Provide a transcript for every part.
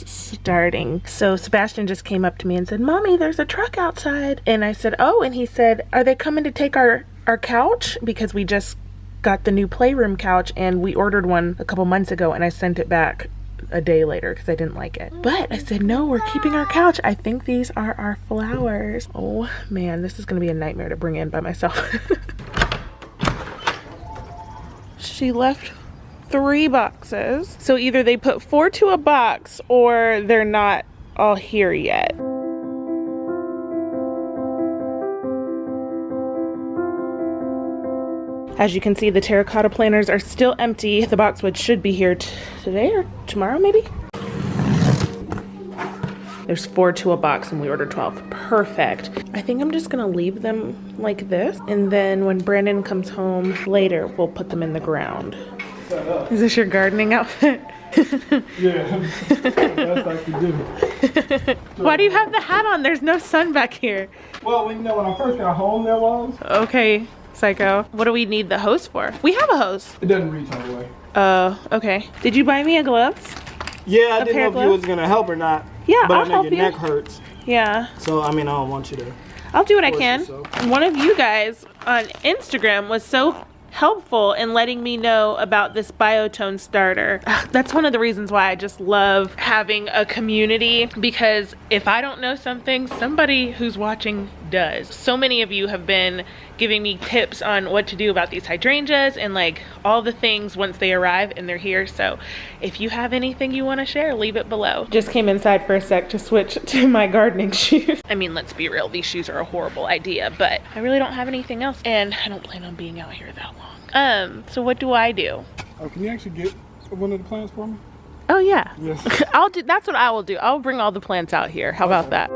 starting. So Sebastian just came up to me and said, Mommy, there's a truck outside. And I said, oh, and he said, are they coming to take our couch? Because we just got the new playroom couch and we ordered one a couple months ago and I sent it back a day later because I didn't like it. But I said, no, we're keeping our couch. I think these are our flowers. Oh man, this is gonna be a nightmare to bring in by myself. She left 3 boxes. So either they put 4 to a box or they're not all here yet. As you can see, the terracotta planters are still empty. The boxwood should be here today or tomorrow maybe. There's 4 to a box and we ordered 12. Perfect. I think I'm just gonna leave them like this. And then when Brandon comes home later, we'll put them in the ground. Is this your gardening outfit? Yeah, that's like you do. Why do you have the hat on? There's no sun back here. Well, you know, when I first got home, there was. Okay, psycho. What do we need the hose for? We have a hose. It doesn't reach all the way. Oh, okay. Did you buy me a gloves? Yeah, I didn't know if you was gonna help or not. Yeah, but I'll I know help your you. neck hurts. Yeah. So, I mean, I don't want you to. I'll do what I can. Yourself. One of you guys on Instagram was so helpful in letting me know about this biotone starter. That's one of the reasons why I just love having a community, because if I don't know something, somebody who's watching does. So many of you have been giving me tips on what to do about these hydrangeas and like all the things once they arrive and they're here. So if you have anything you want to share, leave it below. Just came inside for a sec to switch to my gardening shoes. I mean, let's be real, these shoes are a horrible idea, but I really don't have anything else and I don't plan on being out here that long. So what do I do? Oh, can you actually get one of the plants for me? Oh yeah. Yes. I'll do, that's what I will do. I'll bring all the plants out here. How about that?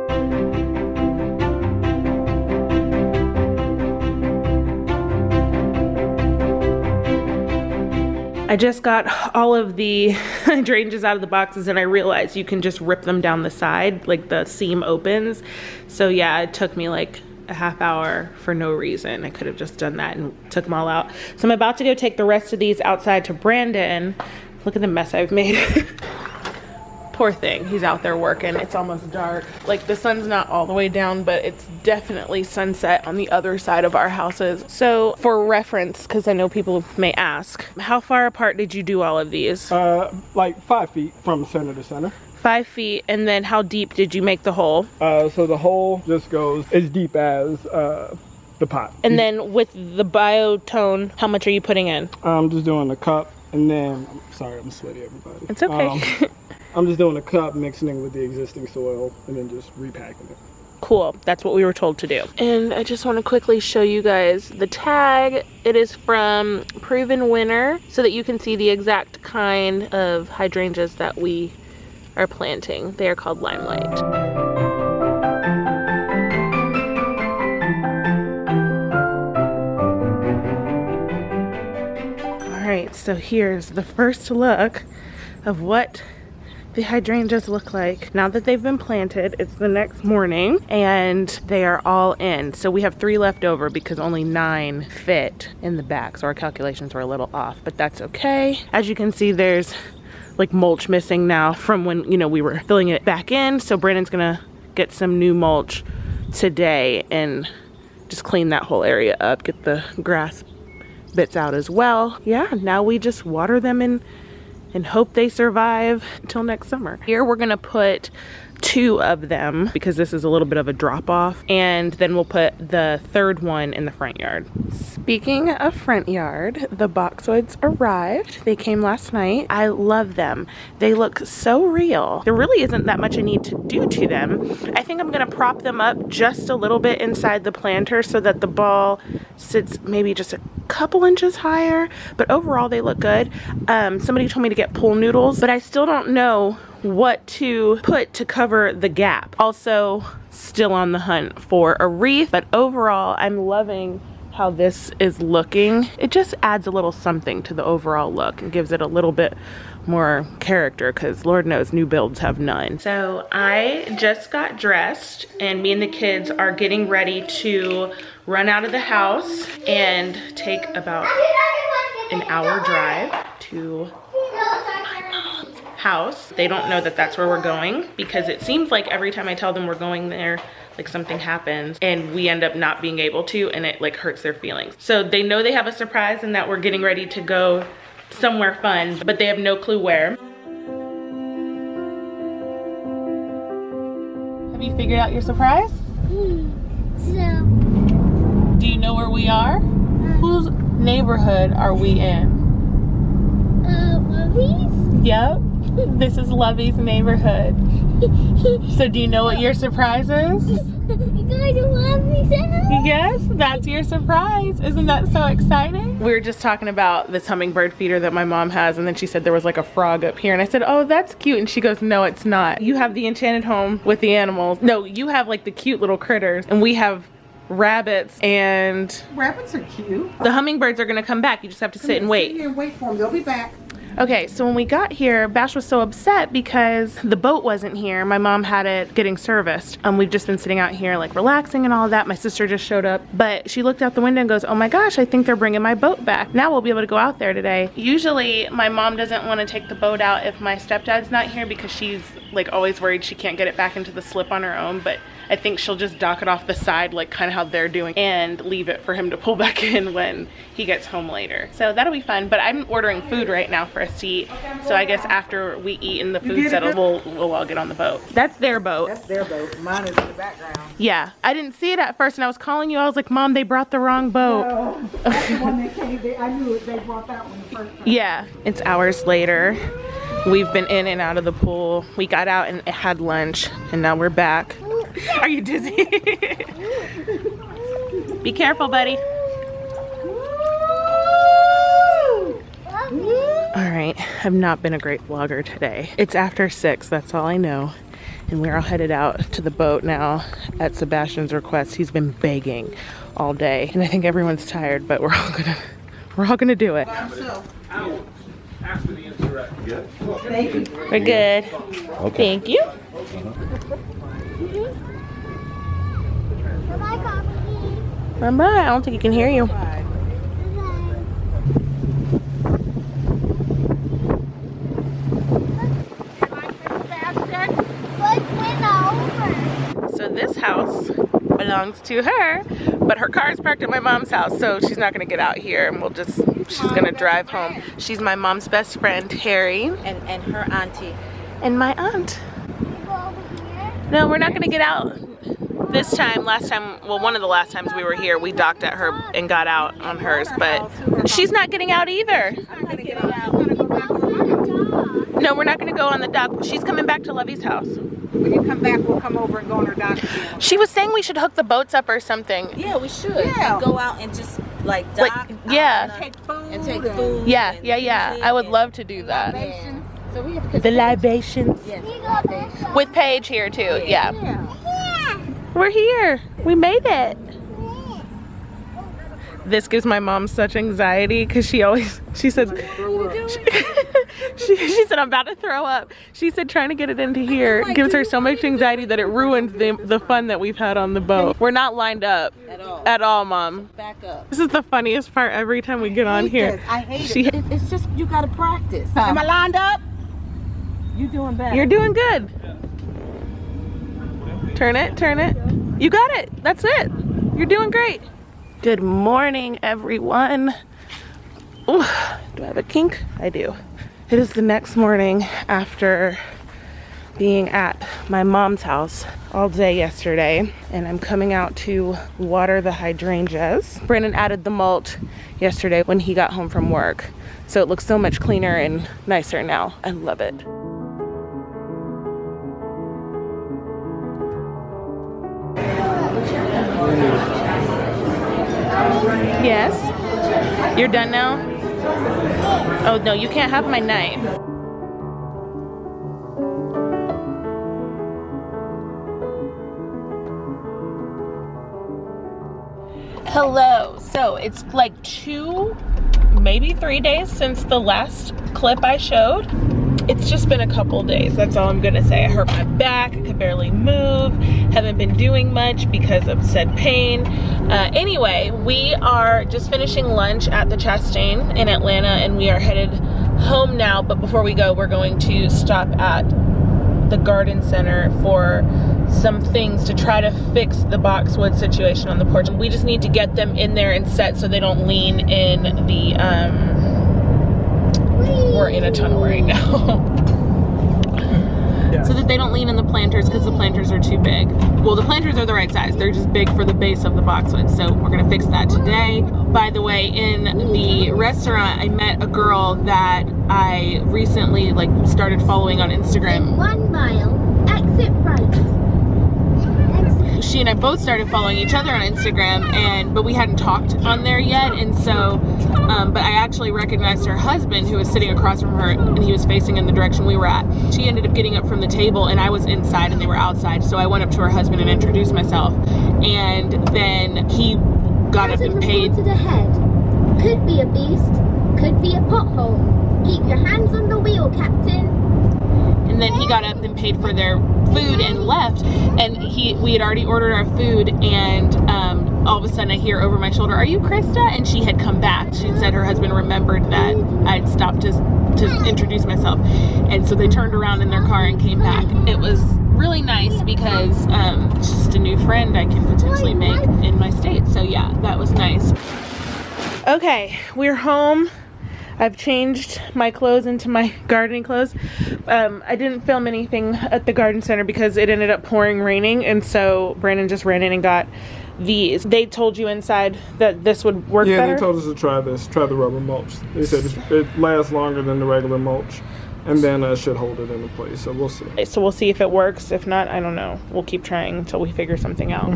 I just got all of the hydrangeas out of the boxes and I realized you can just rip them down the side, like the seam opens. So yeah, it took me like a half hour for no reason. I could have just done that and took them all out. So I'm about to go take the rest of these outside to Brandon. Look at the mess I've made. Poor thing, he's out there working. It's almost dark. Like the sun's not all the way down, but it's definitely sunset on the other side of our houses. So for reference, because I know people may ask, how far apart did you do all of these? Like 5 feet from center to center. 5 feet, and then how deep did you make the hole? So the hole just goes as deep as the pot. And then with the biotone, how much are you putting in? I'm just doing a cup, and then, sorry, I'm sweaty, everybody. It's okay. I'm just doing a cup, mixing it with the existing soil, and then just repacking it. Cool, that's what we were told to do. And I just want to quickly show you guys the tag. It is from Proven Winner, so that you can see the exact kind of hydrangeas that we are planting. They are called Limelight. All right, so here's the first look of what the hydrangeas look like now that they've been planted. It's the next morning and they are all in. So we have 3 left over because only 9 fit in the back. So our calculations were a little off, but that's okay. As you can see, there's like mulch missing now from when, you know, we were filling it back in. So Brandon's gonna get some new mulch today and just clean that whole area up, get the grass bits out as well. Yeah, now we just water them in and hope they survive until next summer. Here we're gonna put 2 of them because this is a little bit of a drop off, and then we'll put the 3rd one in the front yard. Speaking of front yard, the boxwoods arrived. They came last night. I love them. They look so real. There really isn't that much I need to do to them. I think I'm gonna prop them up just a little bit inside the planter so that the ball sits maybe just a couple inches higher, but overall they look good. Somebody told me to get pool noodles, but I still don't know what to put to cover the gap. Also, still on the hunt for a wreath, but overall I'm loving how this is looking. It just adds a little something to the overall look and gives it a little bit more character, because Lord knows new builds have none. So I just got dressed and me and the kids are getting ready to run out of the house and take about an hour drive to my mom's house. They don't know that that's where we're going because it seems like every time I tell them we're going there, like something happens and we end up not being able to, and it like hurts their feelings. So they know they have a surprise and that we're getting ready to go somewhere fun, but they have no clue where. Have you figured out your surprise? So. Do you know where we are? Whose neighborhood are we in? Lovie's? Yep. This is Lovie's neighborhood. So do you know what your surprise is? You're going to Lovie's house? Yes, that's your surprise. Isn't that so exciting? We were just talking about this hummingbird feeder that my mom has, and then she said there was like a frog up here, and I said, oh, that's cute. And she goes, no, it's not. You have the enchanted home with the animals. No, you have like the cute little critters, and we have rabbits. And rabbits are cute. the hummingbirds are gonna come back. You just have to sit and wait. Sit here and wait for them. They'll be back. Okay, so when we got here, Bash was so upset because the boat wasn't here. My mom had it getting serviced. We've just been sitting out here like relaxing and all of that. My sister just showed up, but she looked out the window and goes, oh my gosh, I think they're bringing my boat back. Now we'll be able to go out there today. Usually my mom doesn't want to take the boat out if my stepdad's not here because she's like always worried she can't get it back into the slip on her own, but I think she'll just dock it off the side like kind of how they're doing and leave it for him to pull back in when he gets home later. So that'll be fun, but I'm ordering food right now for us to eat. So I guess after we eat and the food settles, we'll all get on the boat. That's their boat. That's their boat. Mine is in the background. Yeah, I didn't see it at first and I was calling you. I was like, Mom, they brought the wrong boat. No, that's the one that came. I knew it. They brought that one the first time. Yeah, it's hours later. We've been in and out of the pool. We got out and had lunch and now we're back. Are you dizzy? Be careful, buddy. All right, I've not been a great vlogger today. It's after 6, that's all I know. And we're all headed out to the boat now at Sebastian's request. He's been begging all day. And I think everyone's tired, but we're all gonna do it. Thank you. We're good. Okay. Thank you. Bye-bye, Coffee. Bye-bye. I don't think he can hear you. So this house belongs to her, but her car is parked at my mom's house, so she's not gonna get out here, and she's gonna drive home. She's my mom's best friend, Harry. And her auntie. And my aunt. No, we're not gonna get out this time. Last time, well, one of the last times we were here, we docked at her and got out on hers, but she's not getting out either. No, we're not gonna go on the dock. She's coming back to Lovie's house. When you come back, we'll come over and go on our dock again. She was saying we should hook the boats up or something. Yeah, we should. Yeah. And go out and just like dock. Yeah. Take food. And take food. Yeah, and yeah. music I would and love to do that. Libation. So we have to The libations. Yes, libation. With Paige here too, yeah. Yeah. We're here. We made it. This gives my mom such anxiety because she said, she said, I'm about to throw up. She said trying to get it into here gives her so much anxiety that it ruins the fun that we've had on the boat. We're not lined up at all, Mom. Back up. This is the funniest part every time we get on here. I hate it. It's just, you gotta practice. Am I lined up? You doing better. You're doing good. Turn it, turn it. You got it. That's it. You're doing great. Good morning, everyone. Ooh, do I have a kink? I do. It is the next morning after being at my mom's house all day yesterday, and I'm coming out to water the hydrangeas. Brandon added the mulch yesterday when he got home from work, so it looks so much cleaner and nicer now. I love it. Yes? You're done now? Oh no, you can't have my knife. Hello. So it's like 2, maybe 3 days since the last clip I showed. It's just been a couple days, that's all I'm gonna say. I hurt my back, I could barely move, haven't been doing much because of said pain. Anyway, we are just finishing lunch at the Chastain in Atlanta, and we are headed home now, but before we go, we're going to stop at the garden center for some things to try to fix the boxwood situation on the porch. We just need to get them in there and set so they don't lean in the, we're in a tunnel right now. So that they don't lean in the planters because the planters are too big. Well, the planters are the right size. They're just big for the base of the boxwood. So we're gonna fix that today. By the way, in the restaurant, I met a girl that I recently started following on Instagram. 1 mile, exit right. She and I both started following each other on Instagram, but we hadn't talked on there yet, and so, but I actually recognized her husband who was sitting across from her, and he was facing in the direction we were at. She ended up getting up from the table, and I was inside and they were outside, so I went up to her husband and introduced myself, and then he got up and paid. To the head. Could be a beast, could be a pothole. Keep your hands on the wheel, Captain. And then he got up and paid for their food and left, and we had already ordered our food, and all of a sudden I hear over my shoulder, "Are you Krista?" And she had come back. She said her husband remembered that I'd stopped to introduce myself, and so they turned around in their car and came back. It was really nice because it's just a new friend I can potentially make in my state. So yeah, that was nice. Okay, we're home. I've changed my clothes into my gardening clothes. I didn't film anything at the garden center because it ended up pouring raining, and so Brandon just ran in and got these. They told you inside that this would work better? Yeah, they told us to try this, try the rubber mulch. They said it lasts longer than the regular mulch, and then should hold it into place, so we'll see. So we'll see if it works. If not, I don't know. We'll keep trying until we figure something out.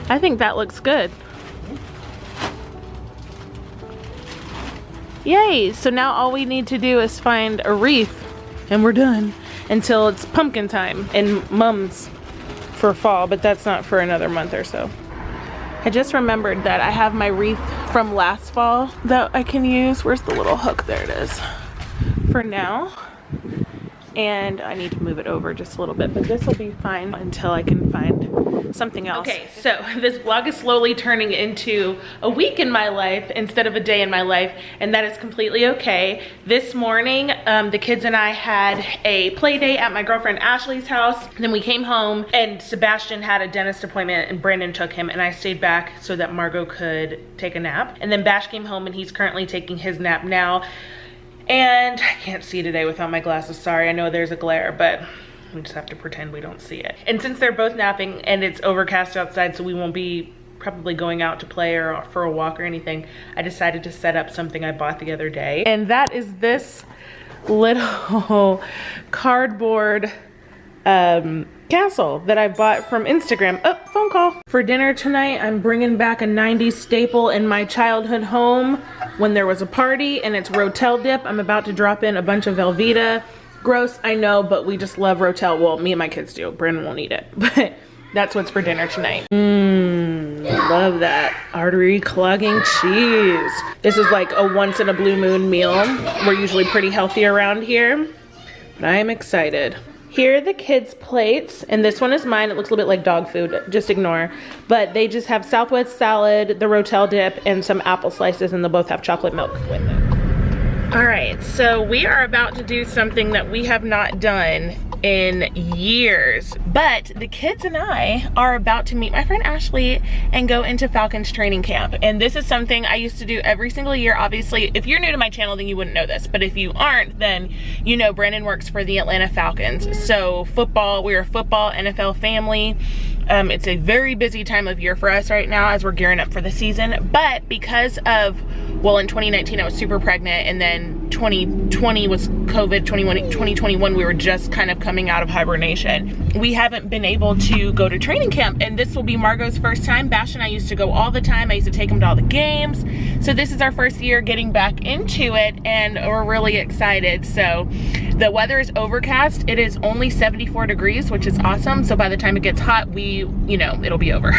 I think that looks good. Yay! So now all we need to do is find a wreath and we're done until it's pumpkin time and mums for fall, but that's not for another month or so. I just remembered that I have my wreath from last fall that I can use. Where's the little hook? There it is. For now. And I need to move it over just a little bit, but this will be fine until I can find something else. Okay, so this vlog is slowly turning into a week in my life instead of a day in my life, and that is completely okay. This morning, the kids and I had a play date at my girlfriend Ashley's house. Then we came home and Sebastian had a dentist appointment and Brandon took him, and I stayed back so that Margot could take a nap. And then Bash came home and he's currently taking his nap now. And I can't see today without my glasses, sorry. I know there's a glare, but we just have to pretend we don't see it. And since they're both napping and it's overcast outside, so we won't be probably going out to play or for a walk or anything, I decided to set up something I bought the other day. And that is this little cardboard castle that I bought from Instagram. Oh, phone call. For dinner tonight, I'm bringing back a 90s staple in my childhood home when there was a party, and it's Rotel dip. I'm about to drop in a bunch of Velveeta. Gross, I know, but we just love Rotel. Well, me and my kids do. Brandon won't eat it, but that's what's for dinner tonight. Love that. Artery clogging cheese. This is like a once in a blue moon meal. We're usually pretty healthy around here, but I am excited. Here are the kids' plates, and this one is mine. It looks a little bit like dog food, just ignore. But they just have Southwest salad, the Rotel dip, and some apple slices, and they'll both have chocolate milk with it. All right, so we are about to do something that we have not done in years, but the kids and I are about to meet my friend Ashley and go into Falcons training camp. And this is something I used to do every single year. Obviously, if you're new to my channel, then you wouldn't know this, but if you aren't, then you know Brandon works for the Atlanta Falcons. So football, we're a football NFL family. It's a very busy time of year for us right now as we're gearing up for the season, but because of, well, in 2019 I was super pregnant, and then 2020 was COVID, 2021 we were just kind of coming out of hibernation. We haven't been able to go to training camp, and this will be Margot's first time. Bash and I used to go all the time. I used to take him to all the games. So this is our first year getting back into it, and we're really excited. So the weather is overcast. It is only 74 degrees, which is awesome. So by the time it gets hot, you know, it'll be over.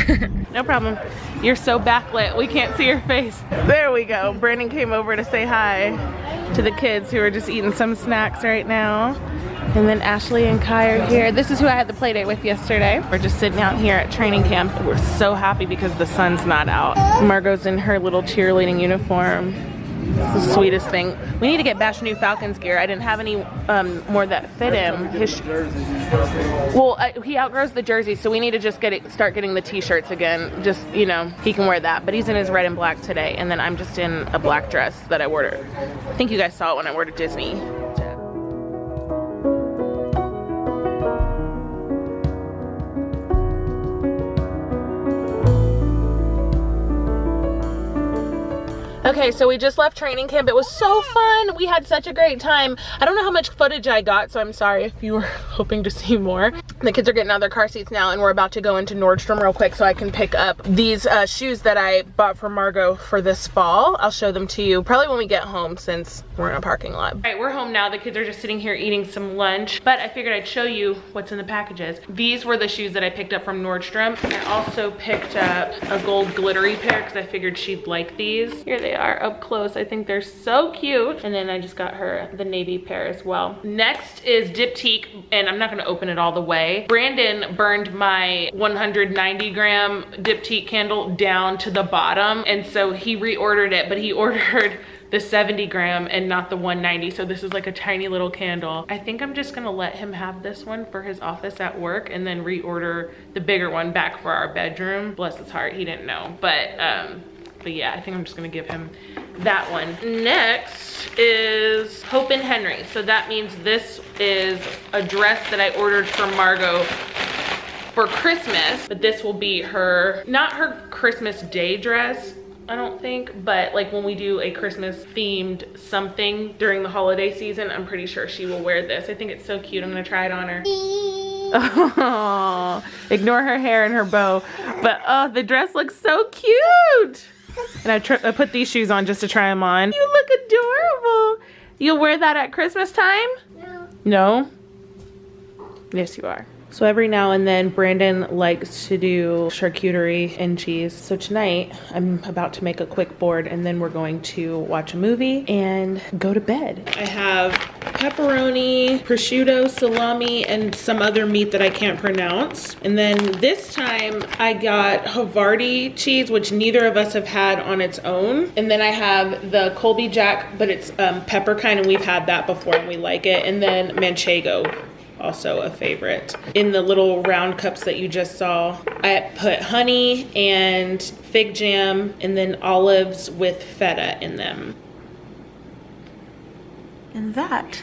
No problem. You're so backlit, we can't see your face. There we go. Brandon came over to say hi to the kids who are just eating some snacks right now. And then Ashley and Kai are here. This is who I had the play date with yesterday. We're just sitting out here at training camp. We're so happy because the sun's not out. Margot's in her little cheerleading uniform. It's the sweetest thing. We need to get Bash new Falcons gear. I didn't have any more that fit him. He outgrows the jersey, so we need to just start getting the t-shirts again. Just, you know, he can wear that. But he's in his red and black today, and then I'm just in a black dress that I wore to, I think you guys saw it when I wore to Disney. Okay, so we just left training camp. It was so fun. We had such a great time. I don't know how much footage I got, so I'm sorry if you were hoping to see more. The kids are getting out of their car seats now, and we're about to go into Nordstrom real quick so I can pick up these shoes that I bought for Margot for this fall. I'll show them to you probably when we get home since we're in a parking lot. All right, we're home now. The kids are just sitting here eating some lunch, but I figured I'd show you what's in the packages. These were the shoes that I picked up from Nordstrom. I also picked up a gold glittery pair because I figured she'd like these. Here they are up close. I think they're so cute. And then I just got her the navy pair as well. Next is Diptyque, and I'm not gonna open it all the way. Brandon burned my 190 gram Diptyque candle down to the bottom, and so he reordered it, but he ordered the 70 gram and not the 190. So this is like a tiny little candle. I think I'm just gonna let him have this one for his office at work and then reorder the bigger one back for our bedroom. Bless his heart, he didn't know. But yeah, I think I'm just gonna give him that one. Next is Hope and Henry. So that means this is a dress that I ordered for Margot for Christmas, but this will be her, not her Christmas Day dress, I don't think, but like when we do a Christmas themed something during the holiday season, I'm pretty sure she will wear this. I think it's so cute. I'm gonna try it on her. Oh, ignore her hair and her bow, but oh, the dress looks so cute. And I put these shoes on just to try them on. You look adorable. You'll wear that at Christmas time? No. No? Yes, you are. So every now and then Brandon likes to do charcuterie and cheese. So tonight I'm about to make a quick board and then we're going to watch a movie and go to bed. I have pepperoni, prosciutto, salami, and some other meat that I can't pronounce. And then this time I got Havarti cheese, which neither of us have had on its own. And then I have the Colby Jack, but it's pepper kind, and we've had that before and we like it. And then Manchego, also a favorite. In the little round cups that you just saw, I put honey and fig jam and then olives with feta in them. And that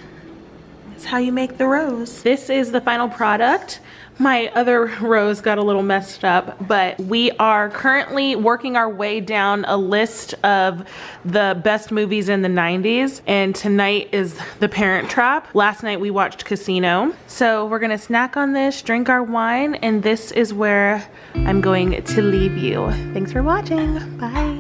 is how you make the rose. This is the final product. My other rose got a little messed up, but we are currently working our way down a list of the best movies in the 90s, and tonight is The Parent Trap. Last night we watched Casino. So we're gonna snack on this, drink our wine, and this is where I'm going to leave you. Thanks for watching. Bye.